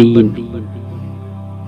3,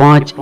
5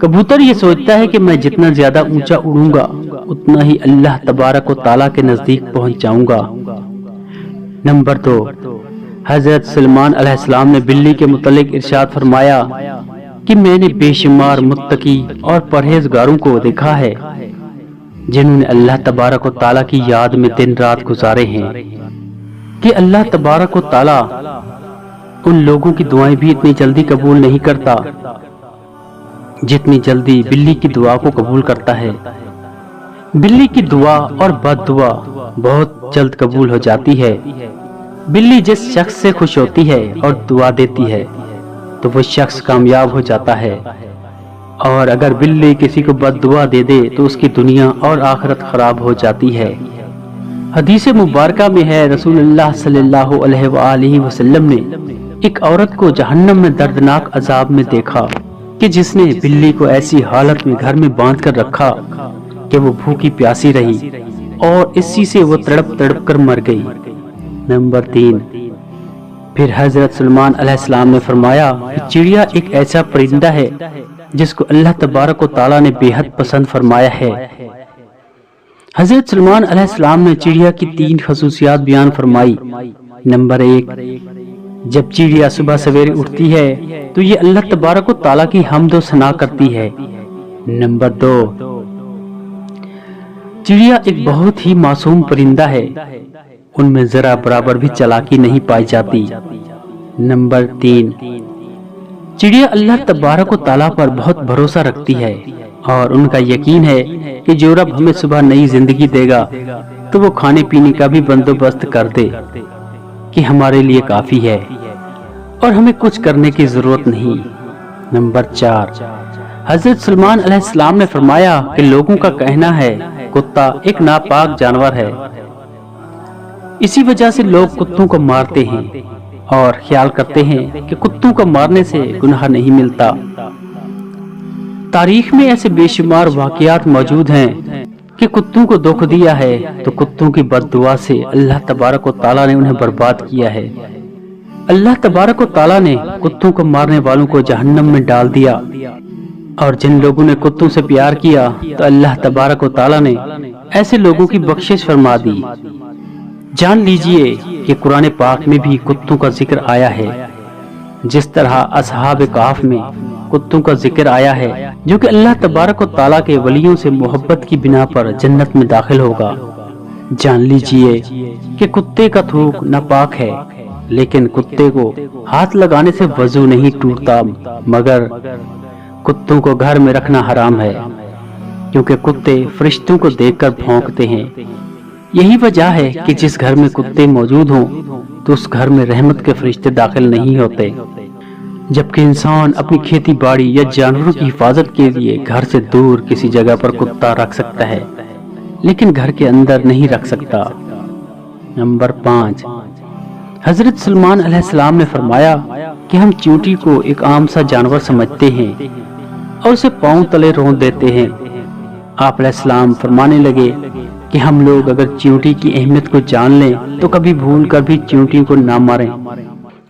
کبوتر یہ سوچتا ہے کہ میں جتنا زیادہ اونچا اڑوں گا اتنا ہی اللہ تبارک و تعالیٰ کے نزدیک پہنچ جاؤں گا۔ نمبر 2، حضرت سلیمان علیہ السلام نے بلی کے متعلق ارشاد فرمایا کہ میں نے بے شمار متقی اور پرہیزگاروں کو دیکھا ہے جنہوں نے اللہ تبارک و تعالیٰ کی یاد میں دن رات گزارے ہیں کہ اللہ تبارک و تعالیٰ ان لوگوں کی دعائیں بھی اتنی جلدی قبول نہیں کرتا جتنی جلدی بلی کی دعا کو قبول کرتا ہے۔ بلی کی دعا اور بد دعا بہت جلد قبول ہو جاتی ہے۔ بلی جس شخص سے خوش ہوتی ہے اور دعا دیتی ہے تو وہ شخص کامیاب ہو جاتا ہے، اور اگر بلی کسی کو بد دعا دے دے تو اس کی دنیا اور آخرت خراب ہو جاتی ہے۔ حدیث مبارکہ میں ہے، رسول اللہ صلی اللہ علیہ وآلہ وسلم نے ایک عورت کو جہنم میں دردناک عذاب میں دیکھا کہ جس نے بلی کو ایسی حالت میں گھر میں باندھ کر رکھا کہ وہ بھوکی پیاسی رہی اور اسی سے وہ تڑپ تڑپ کر مر گئی۔ نمبر 3، پھر حضرت سلیمان علیہ السلام نے فرمایا کہ چڑیا ایک ایسا پرندہ ہے جس کو اللہ تبارک و تعالیٰ نے بے حد پسند فرمایا ہے۔ حضرت سلیمان علیہ السلام نے چڑیا کی 3 خصوصیات بیان فرمائی۔ نمبر 1، جب چڑیا صبح سویرے اٹھتی ہے تو یہ اللہ تبارک و تعالیٰ کی حمد و ثنا کرتی ہے۔ نمبر 2، چڑیا ایک بہت ہی معصوم پرندہ ہے، ان میں ذرا برابر بھی چالاکی نہیں پائی جاتی۔ نمبر 3، چڑیا اللہ تبارک و تعالیٰ پر بہت بھروسہ رکھتی ہے اور ان کا یقین ہے کہ جو رب ہمیں صبح نئی زندگی دے گا تو وہ کھانے پینے کا بھی بندوبست کر دے کہ ہمارے لیے کافی ہے اور ہمیں کچھ کرنے کی ضرورت نہیں۔ نمبر 4، حضرت سلیمان علیہ السلام نے فرمایا کہ لوگوں کا کہنا ہے کتا ایک ناپاک جانور ہے، اسی وجہ سے لوگ کتوں کو مارتے ہیں اور خیال کرتے ہیں کہ کتوں کو مارنے سے گناہ نہیں ملتا۔ تاریخ میں ایسے بے شمار واقعات موجود ہیں کہ کتوں کو دکھ دیا ہے تو کتوں کی بد دعا سے اللہ تبارک و تعالیٰ نے انہیں برباد کیا ہے۔ اللہ تبارک و تعالیٰ نے کتوں کو مارنے والوں کو جہنم میں ڈال دیا، اور جن لوگوں نے کتوں سے پیار کیا تو اللہ تبارک و تعالیٰ نے ایسے لوگوں کی بخشش فرما دی۔ جان لیجئے کہ قرآن پاک میں بھی کتوں کا ذکر آیا ہے، جس طرح اصحاب کہف میں کتوں کا ذکر آیا ہے جو کہ اللہ تبارک و تعالیٰ کے ولیوں سے محبت کی بنا پر جنت میں داخل ہوگا۔ جان لیجئے کہ کتے کا تھوک ناپاک ہے، لیکن کتے کو ہاتھ لگانے سے وضو نہیں ٹوٹتا، مگر کتوں کو گھر میں رکھنا حرام ہے کیونکہ کتے فرشتوں کو دیکھ کر بھونکتے ہیں۔ یہی وجہ ہے کہ جس گھر میں کتے موجود ہوں تو اس گھر میں رحمت کے فرشتے داخل نہیں ہوتے، جبکہ انسان اپنی کھیتی باڑی یا جانوروں کی حفاظت کے لیے گھر سے دور کسی جگہ پر کتا رکھ سکتا ہے لیکن گھر کے اندر نہیں رکھ سکتا۔ نمبر 5، حضرت سلیمان علیہ السلام نے فرمایا کہ ہم چیونٹی کو ایک عام سا جانور سمجھتے ہیں اور اسے پاؤں تلے رون دیتے ہیں۔ آپ علیہ السلام فرمانے لگے کہ ہم لوگ اگر چیونٹی کی اہمیت کو جان لیں تو کبھی بھول کر بھی چیونٹی کو نہ ماریں۔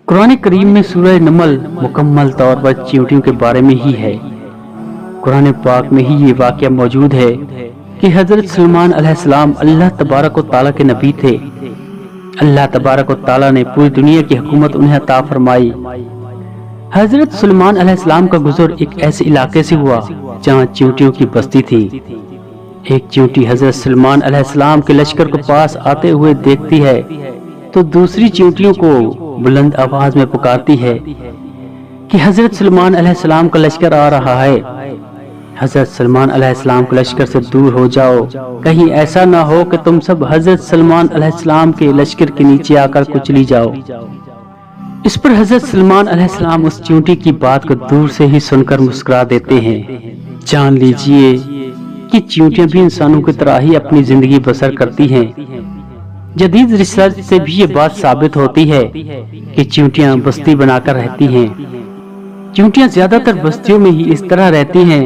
قرآن کریم میں سورہ نمل مکمل طور پر چیونٹیوں کے بارے میں ہی ہے۔ قرآن پاک میں ہی یہ واقعہ موجود ہے کہ حضرت سلیمان علیہ السلام اللہ تبارک و تعالیٰ کے نبی تھے۔ اللہ تبارک و تعالیٰ نے پوری دنیا کی حکومت انہیں عطا فرمائی۔ حضرت سلیمان علیہ السلام کا گزر ایک ایسے علاقے سے ہوا جہاں چیونٹیوں کی بستی تھی۔ ایک چیونٹی حضرت سلیمان علیہ السلام کے لشکر کو پاس آتے ہوئے دیکھتی ہے تو دوسری چیونٹیوں کو بلند آواز میں پکارتی ہے کہ حضرت سلیمان علیہ السلام کا لشکر آ رہا ہے، حضرت سلیمان علیہ السلام کے لشکر سے دور ہو جاؤ، کہیں ایسا نہ ہو کہ تم سب حضرت سلیمان علیہ السلام کے لشکر کے نیچے آ کر کچلی جاؤ۔ اس پر حضرت سلیمان علیہ السلام اس چیونٹی کی بات کو دور سے ہی سن کر مسکرا دیتے ہیں۔ جان لیجئے کہ چیونٹیاں بھی انسانوں کی طرح ہی اپنی زندگی بسر کرتی ہیں۔ جدید ریسرچ سے بھی یہ بات ثابت ہوتی ہے کہ چیونٹیاں بستی بنا کر رہتی ہیں۔ چیونٹیاں زیادہ تر بستیوں میں ہی اس طرح رہتی ہیں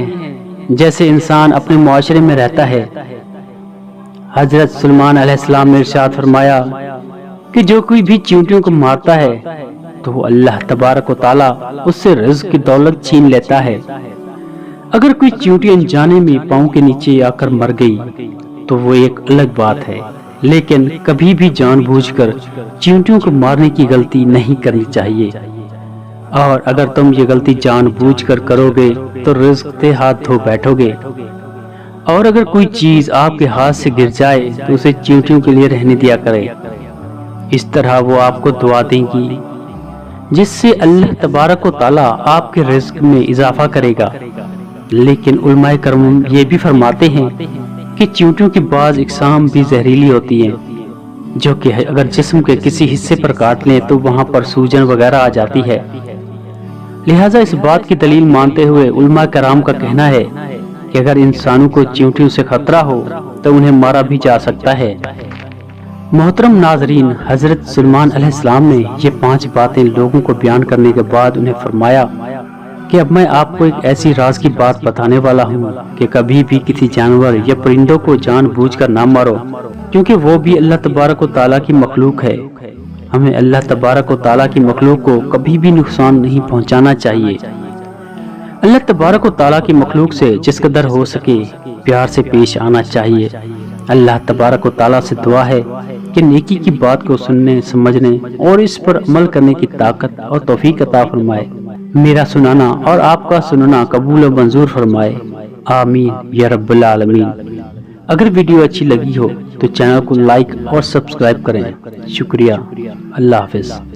جیسے انسان اپنے معاشرے میں رہتا ہے۔ حضرت سلیمان علیہ السلام نے ارشاد فرمایا کہ جو کوئی بھی چیونٹیوں کو مارتا ہے تو وہ اللہ تبارک و تعالیٰ اس سے رزق کی دولت چھین لیتا ہے۔ اگر کوئی چیونٹی انجانے میں پاؤں کے نیچے آ کر مر گئی تو وہ ایک الگ بات ہے، لیکن کبھی بھی جان بوجھ کر چیونٹیوں کو مارنے کی غلطی نہیں کرنی چاہیے، اور اگر تم یہ غلطی جان بوجھ کر کرو گے تو رزق سے ہاتھ دھو بیٹھو گے، اور اگر کوئی چیز آپ کے ہاتھ سے گر جائے تو اسے چیونٹیوں کے لیے رہنے دیا کرے، اس طرح وہ آپ کو دعا دیں گی جس سے اللہ تبارک و تعالیٰ آپ کے رزق میں اضافہ کرے گا۔ لیکن علماء کرام یہ بھی فرماتے ہیں کہ چیونٹیوں کی بعض اقسام بھی زہریلی ہوتی ہیں، جو کہ اگر جسم کے کسی حصے پر کاٹ لیں تو وہاں پر سوجن وغیرہ آ جاتی ہے۔ لہٰذا اس بات کی دلیل مانتے ہوئے علماء کرام کا کہنا ہے کہ اگر انسانوں کو چیونٹیوں سے خطرہ ہو تو انہیں مارا بھی جا سکتا ہے۔ محترم ناظرین، حضرت سلیمان علیہ السلام نے یہ 5 باتیں لوگوں کو بیان کرنے کے بعد انہیں فرمایا کہ اب میں آپ کو ایک ایسی راز کی بات بتانے والا ہوں کہ کبھی بھی کسی جانور یا پرندوں کو جان بوجھ کر نہ مارو، کیونکہ وہ بھی اللہ تبارک و تعالیٰ کی مخلوق ہے۔ ہمیں اللہ تبارک و تعالیٰ کی مخلوق کو کبھی بھی نقصان نہیں پہنچانا چاہیے۔ اللہ تبارک و تعالیٰ کی مخلوق سے جس قدر ہو سکے پیار سے پیش آنا چاہیے۔ اللہ تبارک و تعالیٰ سے دعا ہے کہ نیکی کی بات کو سننے، سمجھنے اور اس پر عمل کرنے کی طاقت اور توفیق عطا فرمائے۔ میرا سنانا اور آپ کا سننا قبول و منظور فرمائے، آمین یا رب العالمین۔ اگر ویڈیو اچھی لگی ہو تو چینل کو لائک اور سبسکرائب کریں۔ شکریہ، اللہ حافظ۔